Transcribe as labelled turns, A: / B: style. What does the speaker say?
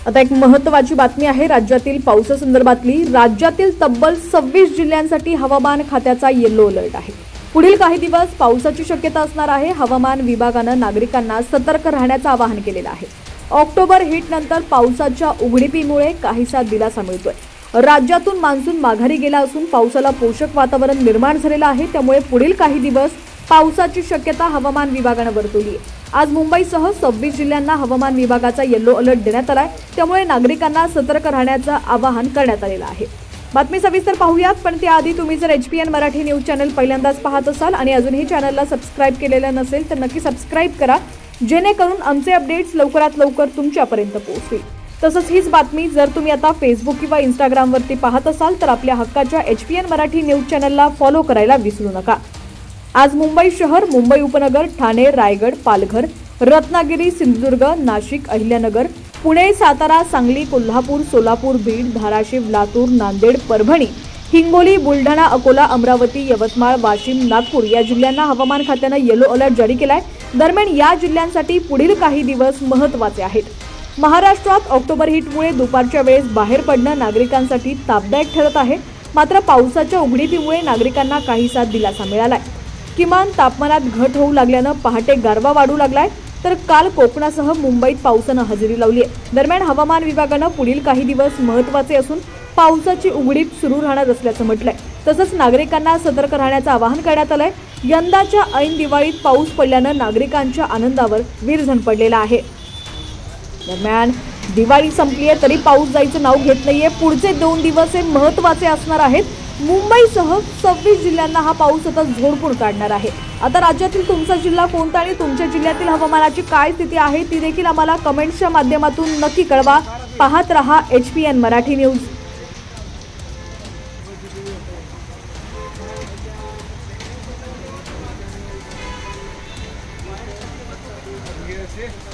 A: आता एक महत्त्वाची बातमी आहे राज्यातील पावसासंदर्भातली। राज्यातील तब्बल 26 जिल्ह्यांसाठी हवामान खात्याचा येलो अलर्ट आहे। पुढील काही दिवस पावसाची शक्यता असणार आहे। हवामान विभागानं नागरिकांना सतर्क राहण्याचं आवाहन केलेलं आहे। ऑक्टोबर हिट नंतर पावसाच्या उघडीपीमुळे काहीसा दिलासा मिळतोय। राज्यातून मान्सून माघारी गेला असून पावसाला पोषक वातावरण निर्माण झालेलं आहे। त्यामुळे पुढील काही दिवस पावसाची शक्यता हवामान विभागानं वर्तवली आहे। आज मुंबईसह 26 जिल्ह्यांना हवामान विभागाचा येलो अलर्ट देण्यात आलाय। त्यामुळे नागरिकांना सतर्क राहण्याचं आवाहन करण्यात आलेलं आहे। बातमी सविस्तर पाहूयात, पण त्याआधी तुम्ही जर HPN मराठी न्यूज चॅनल पहिल्यांदाच पाहत असाल आणि अजूनही चॅनलला सबस्क्राइब केलेलं नसेल तर नक्की सबस्क्राइब करा, जेणेकरून आमचे अपडेट्स लवकरात लवकर तुमच्यापर्यंत पोहोचतील। तसंच हीच बातमी जर तुम्ही आता फेसबुक किंवा इंस्टाग्रामवरती पाहत असाल तर आपल्या हक्काच्या HPN मराठी न्यूज चॅनलला फॉलो करायला विसरू नका। आज मुंबई शहर, मुंबई उपनगर, ठाणे, रायगड, पालघर, रत्नागिरी, सिंधुदुर्ग, नाशिक, अहिल्यानगर, पुणे, सातारा, सांगली, कोल्हापूर, सोलापूर, बीड, धाराशिव, लातूर, नांदेड, परभणी, हिंगोली, बुलढाणा, अकोला, अमरावती, यवतमाळ, वाशिम, नागपूर या जिल्ह्यांना हवामान खात्यानं येलो अलर्ट जारी केलाय। दरम्यान या जिल्ह्यांसाठी पुढील काही दिवस महत्त्वाचे आहेत। महाराष्ट्रात ऑक्टोबर हिटमुळे दुपारच्या वेळेस बाहेर पडणं नागरिकांसाठी तापदायक ठरत आहे। मात्र पावसाच्या उघडीपीमुळे नागरिकांना काहीसा दिलासा मिळालाय। किमान तापमानात घट होऊ लागल्यानं पहाटे गारवा वाढू लागलाय, तर काल कोकणासह मुंबईत पावसानं हजेरी लावली आहे। दरम्यान हवामान विभागानं पुढील काही दिवस महत्त्वाचे असून पावसाची उघडीप सुरू राहणार असल्याचं म्हटलंय। तसंच नागरिकांना सतर्क राहण्याचं आवाहन करण्यात आलंय। यंदाच्या ऐन दिवाळीत पाऊस पडल्यानं नागरिकांच्या आनंदावर विरजण पडलेला आहे। दरम्यान दिवाळी संपलीये तरी पाऊस जायचं नाव घेत नाहीये। पुढचे 2 दिवस हे महत्त्वाचे असणार आहेत। मुंबईसह 26 जिल्ह्यांना हा पाऊस आता झोडपून काढणार आहे। आता राज्यातील तुमचा जिल्हा कोणता आणि तुमच्या जिल्ह्यातील हवामानाची काय स्थिती आहे ती देखील आम्हाला कमेंट्सच्या माध्यमातून नक्की कळवा। पाहत रहा HPN मराठी न्यूज।